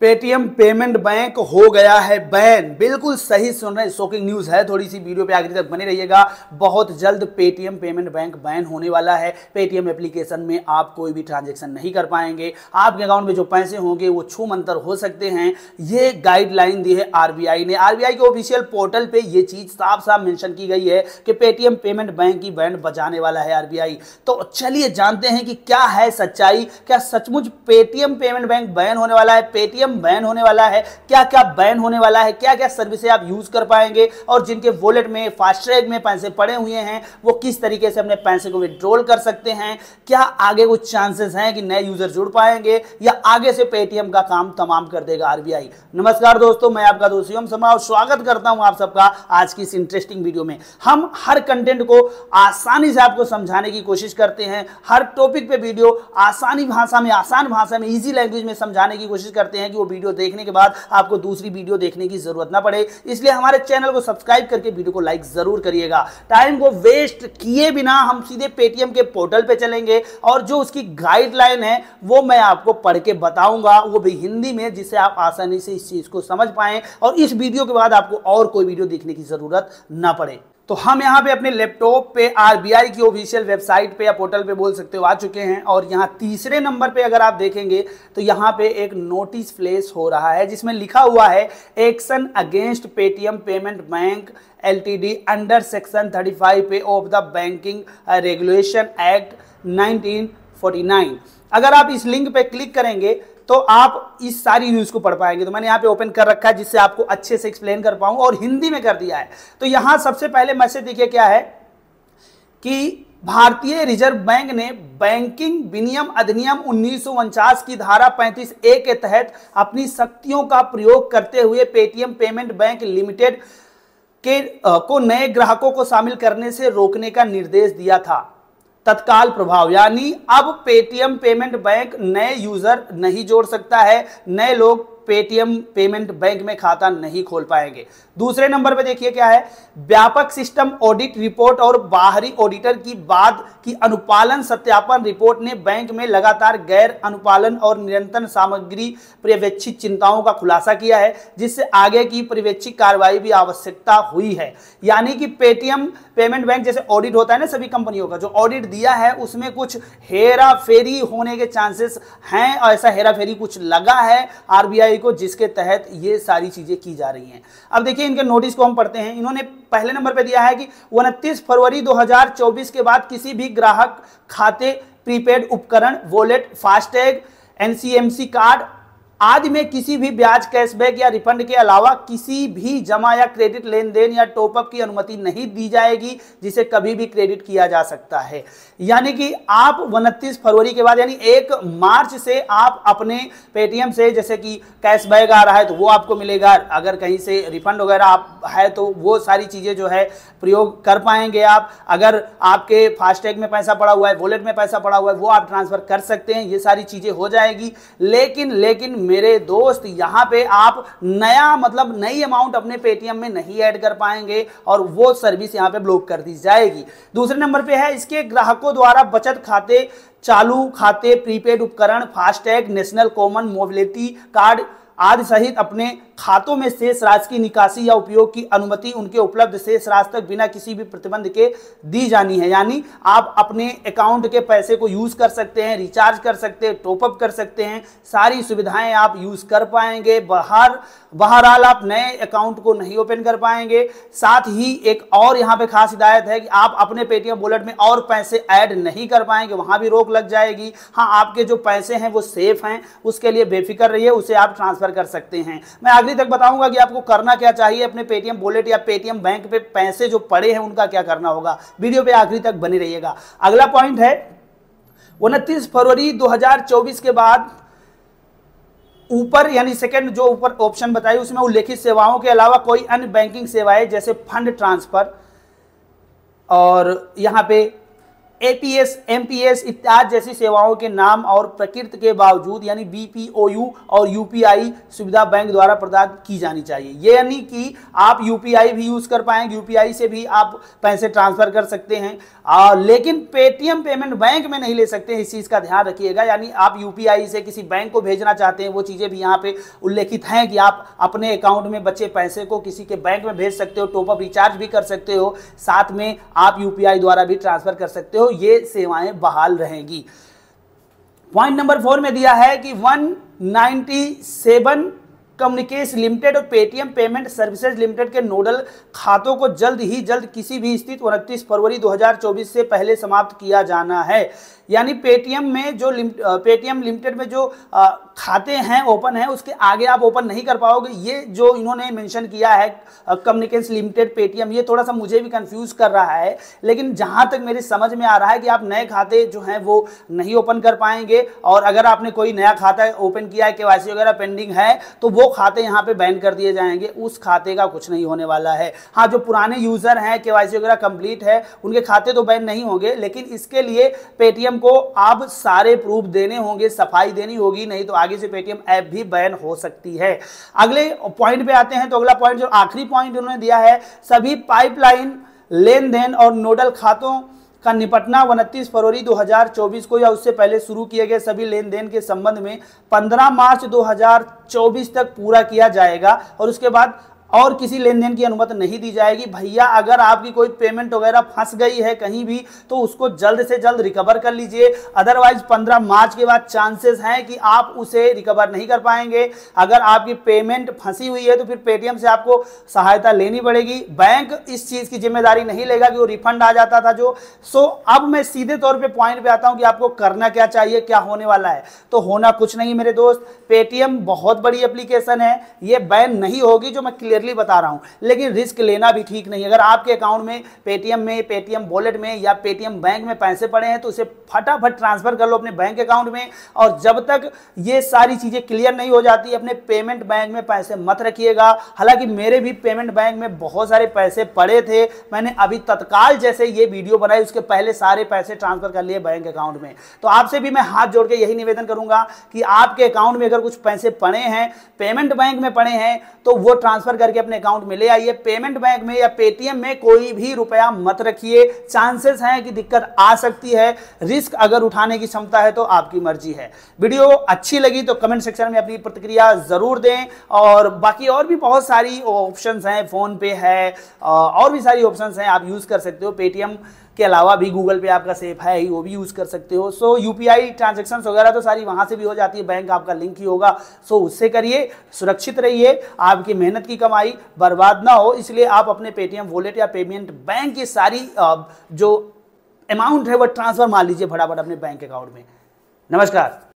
Paytm payment bank हो गया है बैन। बिल्कुल सही सुन रहे हैं, शॉकिंग न्यूज है। थोड़ी सी वीडियो पे आखिर तक बने रहिएगा। बहुत जल्द पेटीएम पेमेंट बैंक बैन होने वाला है। पेटीएम एप्लीकेशन में आप कोई भी ट्रांजैक्शन नहीं कर पाएंगे। आपके अकाउंट में जो पैसे होंगे वो छू मंतर हो सकते हैं। ये गाइडलाइन दी है आरबीआई ने। आरबीआई के ऑफिशियल पोर्टल पे ये चीज साफ साफ मेंशन की गई है कि पेटीएम पेमेंट बैंक की बैंड बजाने वाला है आरबीआई। तो चलिए जानते हैं कि क्या है सच्चाई। क्या सचमुच पेटीएम पेमेंट बैंक बैन होने वाला है? पेटीएम बैन होने वाला है? क्या क्या बैन होने वाला है? क्या क्या सर्विसेज आप यूज कर पाएंगे? और जिनके वॉलेट में फास्टैग में पैसे पड़े हुए हैं वो किस तरीके से अपने पैसे को विड्रॉल कर सकते हैं? क्या आगे कुछ चांसेस हैं कि नए यूजर जुड़ पाएंगे या आगे से पेटीएम का काम तमाम कर देगा आरबीआई? नमस्कार दोस्तों, मैं आपका दोस्त शिवम शर्मा और स्वागत करता हूं आप सबका आज की इस इंटरेस्टिंग वीडियो में। हम हर कंटेंट को आसानी से आपको समझाने की कोशिश करते हैं। हर टॉपिक पे वीडियो आसान भाषा में इजी लैंग्वेज में समझाने की कोशिश करते हैं कि वो वीडियो देखने के बाद आपको दूसरी वीडियो देखने की जरूरत ना पड़े। इसलिए हमारे चैनल को सब्सक्राइब करके वीडियो को लाइक जरूर करिएगा। टाइम को वेस्ट किए बिना हम सीधे पेटीएम के पोर्टल पे चलेंगे और जो उसकी गाइडलाइन है वो मैं आपको पढ़ के बताऊंगा, वो भी हिंदी में, जिससे आप आसानी से इस चीज को समझ पाएं और इस वीडियो के बाद आपको और कोई वीडियो देखने की जरूरत ना पड़े। तो हम यहाँ पे अपने लैपटॉप पे आरबीआई की ऑफिशियल वेबसाइट पे या पोर्टल पे बोल सकते हो आ चुके हैं और यहाँ तीसरे नंबर पे अगर आप देखेंगे तो यहाँ पे एक नोटिस फ्लैश हो रहा है जिसमें लिखा हुआ है action against Paytm payment bank LTD under section 35 पे of the banking regulation act 1949। अगर आप इस लिंक पे क्लिक करेंगे तो आप इस सारी न्यूज को पढ़ पाएंगे। तो मैंने यहाँ पे ओपन कर रखा है जिससे आपको अच्छे से एक्सप्लेन कर पाऊं और हिंदी में कर दिया है। तो यहां सबसे पहले मैसेज देखिए क्या है कि भारतीय रिजर्व बैंक ने बैंकिंग विनियम अधिनियम 1949 की धारा 35A के तहत अपनी शक्तियों का प्रयोग करते हुए पेटीएम पेमेंट बैंक लिमिटेड को नए ग्राहकों को शामिल करने से रोकने का निर्देश दिया था तत्काल प्रभाव। यानी अब पेटीएम पेमेंट बैंक नए यूजर नहीं जोड़ सकता है, नए लोग पेटीएम पेमेंट बैंक में खाता नहीं खोल पाएंगे। दूसरे नंबर पे देखिए क्या है, व्यापक सिस्टम ऑडिट रिपोर्ट और बाहरी ऑडिटर की बाद की अनुपालन सत्यापन रिपोर्ट ने बैंक में लगातार गैर अनुपालन और निरंतर सामग्री पर्यवेक्षित चिंताओं का खुलासा किया है, जिससे आगे की पर्यवेक्षित कार्रवाई भी आवश्यकता हुई है। यानी कि पेटीएम पेमेंट बैंक जैसे ऑडिट होता है ना सभी कंपनियों का, जो ऑडिट दिया है उसमें कुछ हेरा फेरी होने के चांसेस हैं और ऐसा हेरा फेरी कुछ लगा है आरबीआई को, जिसके तहत ये सारी चीजें की जा रही हैं। अब देखिए इनके नोटिस को हम पढ़ते हैं। इन्होंने पहले नंबर पे दिया है कि 29 फरवरी 2024 के बाद किसी भी ग्राहक खाते, प्रीपेड उपकरण, वॉलेट, फास्टैग, एनसीएमसी कार्ड आदि में किसी भी ब्याज, कैशबैक या रिफंड के अलावा किसी भी जमा या क्रेडिट लेन देन या टॉपअप की अनुमति नहीं दी जाएगी, जिसे कभी भी क्रेडिट किया जा सकता है। यानी कि आप 29 फरवरी के बाद यानी 1 मार्च से आप अपने पेटीएम से जैसे कि कैशबैक आ रहा है तो वो आपको मिलेगा, अगर कहीं से रिफंड वगैरह आप है तो वो सारी चीजें जो है प्रयोग कर पाएंगे आप। अगर आपके फास्टैग में पैसा पड़ा हुआ है, वॉलेट में पैसा पड़ा हुआ है, वो आप ट्रांसफर कर सकते हैं। ये सारी चीजें हो जाएगी। लेकिन मेरे दोस्त यहाँ पे आप नई अमाउंट अपने पेटीएम में नहीं ऐड कर पाएंगे और वो सर्विस यहाँ पे ब्लॉक कर दी जाएगी। दूसरे नंबर पे है इसके ग्राहकों द्वारा बचत खाते, चालू खाते, प्रीपेड उपकरण, FASTag, national common mobility card आदि सहित अपने खातों में शेष राशि की निकासी या उपयोग की अनुमति उनके उपलब्ध शेष राशि तक बिना किसी भी प्रतिबंध के दी जानी है। यानी आप अपने अकाउंट के पैसे को यूज कर सकते हैं, रिचार्ज कर सकते हैं, टॉपअप कर सकते हैं, सारी सुविधाएं आप यूज कर पाएंगे। बहरहाल आप नए अकाउंट को नहीं ओपन कर पाएंगे। साथ ही एक और यहाँ पे खास हिदायत है कि आप अपने पेटीएम वॉलेट में और पैसे ऐड नहीं कर पाएंगे, वहां भी रोक लग जाएगी। हाँ, आपके जो पैसे हैं वो सेफ हैं, उसके लिए बेफिक्र रहिए, उसे आप ट्रांसफर कर सकते हैं। मैं आखिरी तक बताऊंगा कि आपको करना क्या चाहिए, अपने पेटीएम वॉलेट या पेटीएम बैंक पे पैसे जो पड़े हैं उनका क्या करना होगा। वीडियो पे आखिरी तक बने रहिएगा। अगला पॉइंट है 29 फरवरी 2024 के बाद ऊपर यानी सेकंड जो ऊपर ऑप्शन बताई उसमें उल्लेखित सेवाओं के अलावा कोई अन्य बैंकिंग सेवाएं जैसे फंड ट्रांसफर और यहाँ पे एपीएस, एमपीएस इत्यादि जैसी सेवाओं के नाम और प्रकृति के बावजूद यानी बीपीओयू और यूपीआई सुविधा बैंक द्वारा प्रदान की जानी चाहिए। ये यानी कि आप यूपीआई भी यूज कर पाएंगे, यूपीआई से भी आप पैसे ट्रांसफर कर सकते हैं, लेकिन पेटीएम पेमेंट बैंक में नहीं ले सकते, इस चीज का ध्यान रखिएगा। यानी आप यूपीआई से किसी बैंक को भेजना चाहते हैं, वो चीजें भी यहाँ पे उल्लेखित हैं कि आप अपने अकाउंट में बचे पैसे को किसी के बैंक में भेज सकते हो, टॉप अप रिचार्ज भी कर सकते हो, साथ में आप यूपीआई द्वारा भी ट्रांसफर कर सकते हो। ये सेवाएं बहाल रहेंगी। पॉइंट नंबर 4 में दिया है कि 197 कम्युनिकेशन लिमिटेड और पेटीएम पेमेंट सर्विसेज लिमिटेड के नोडल खातों को जल्द ही जल्द किसी भी स्थिति 29 फरवरी 2024 से पहले समाप्त किया जाना है। यानी पेटीएम में जो पेटीएम लिमिटेड में जो खाते हैं ओपन है, उसके आगे आप ओपन नहीं कर पाओगे। ये जो इन्होंने मेंशन किया है कम्युनिकेशन लिमिटेड पेटीएम, ये थोड़ा सा मुझे भी कंफ्यूज कर रहा है, लेकिन जहां तक मेरी समझ में आ रहा है कि आप नए खाते जो हैं वो नहीं ओपन कर पाएंगे, और अगर आपने कोई नया खाता ओपन किया है, केवाईसी वगैरह पेंडिंग है, तो वो खाते यहाँ पे बैन कर दिए जाएंगे। उस खाते का कुछ नहीं होने वाला है। हाँ, जो पुराने यूजर हैं, केवाईसी वगैरह कंप्लीट है, उनके खाते तो बैन नहीं होंगे, लेकिन इसके लिए पेटीएम को आप सारे प्रूफ देने होंगे, सफाई देनी होगी, नहीं तो आगे से पेटीएम ऐप भी बैन हो सकती है। अगले पॉइंट पे आते हैं। तो अगला पॉइंट जो आखिरी पॉइंट उन्होंने दिया है, सभी पाइपलाइन लेन देन और नोडल खातों का निपटना 29 फरवरी 2024 को या उससे पहले शुरू किए गए सभी लेन देन के संबंध में 15 मार्च 2024 तक पूरा किया जाएगा, और उसके बाद और किसी लेन देन की अनुमति नहीं दी जाएगी। भैया, अगर आपकी कोई पेमेंट वगैरह फंस गई है कहीं भी, तो उसको जल्द से जल्द रिकवर कर लीजिए। अदरवाइज 15 मार्च के बाद चांसेस हैं कि आप उसे रिकवर नहीं कर पाएंगे। अगर आपकी पेमेंट फंसी हुई है तो फिर पेटीएम से आपको सहायता लेनी पड़ेगी। बैंक इस चीज की जिम्मेदारी नहीं लेगा कि वो रिफंड आ जाता था जो। सो अब मैं सीधे तौर पर पॉइंट पे आता हूं कि आपको करना क्या चाहिए, क्या होने वाला है। तो होना कुछ नहीं मेरे दोस्त, पेटीएम बहुत बड़ी एप्लीकेशन है, ये बैन नहीं होगी, जो मैं क्लियर बता रहा हूं, लेकिन रिस्क लेना भी ठीक नहीं। अगर आपके अकाउंट में पेटीएम वॉलेट में या पेटीएम बैंक में पैसे पड़े हैं, तो उसे फटाफट ट्रांसफर कर लो अपने बैंक अकाउंट में, और जब तक ये सारी चीजें क्लियर नहीं हो जाती अपने पेमेंट बैंक में पैसे मत रखिएगा। हालांकि मेरे भी पेमेंट बैंक में बहुत सारे पैसे पड़े थे, मैंने अभी तत्काल जैसे ये वीडियो बनाई उसके पहले सारे पैसे ट्रांसफर कर लिए बैंक अकाउंट में। तो आपसे भी मैं हाथ जोड़ के यही निवेदन करूंगा कि आपके अकाउंट में अगर कुछ पैसे पड़े हैं, पेमेंट बैंक में पड़े हैं, तो वो ट्रांसफर करके अपने अकाउंट में ले आइए। पेमेंट बैंक में या पेटीएम में कोई भी रुपया मत रखिए, चांसेस हैं कि दिक्कत आ सकती है। रिस्क अगर उठाने की क्षमता है तो आपकी मर्जी है। वीडियो अच्छी लगी तो कमेंट सेक्शन में अपनी प्रतिक्रिया जरूर दें, और बाकी और भी बहुत सारी ऑप्शंस हैं, फोन पे है और भी सारी ऑप्शंस हैं, आप यूज कर सकते हो। पेटीएम के अलावा भी गूगल पे आपका सेफ है ही, वो भी यूज कर सकते हो। सो यूपीआई ट्रांजैक्शन वगैरह तो सारी वहां से भी हो जाती है, बैंक आपका लिंक ही होगा। सो उससे करिए, सुरक्षित रहिए, आपकी मेहनत की कमाई बर्बाद ना हो, इसलिए आप अपने पेटीएम वॉलेट या पेमेंट बैंक की सारी जो अमाउंट है वो ट्रांसफर मार लीजिए फटाफट अपने बैंक अकाउंट में। नमस्कार।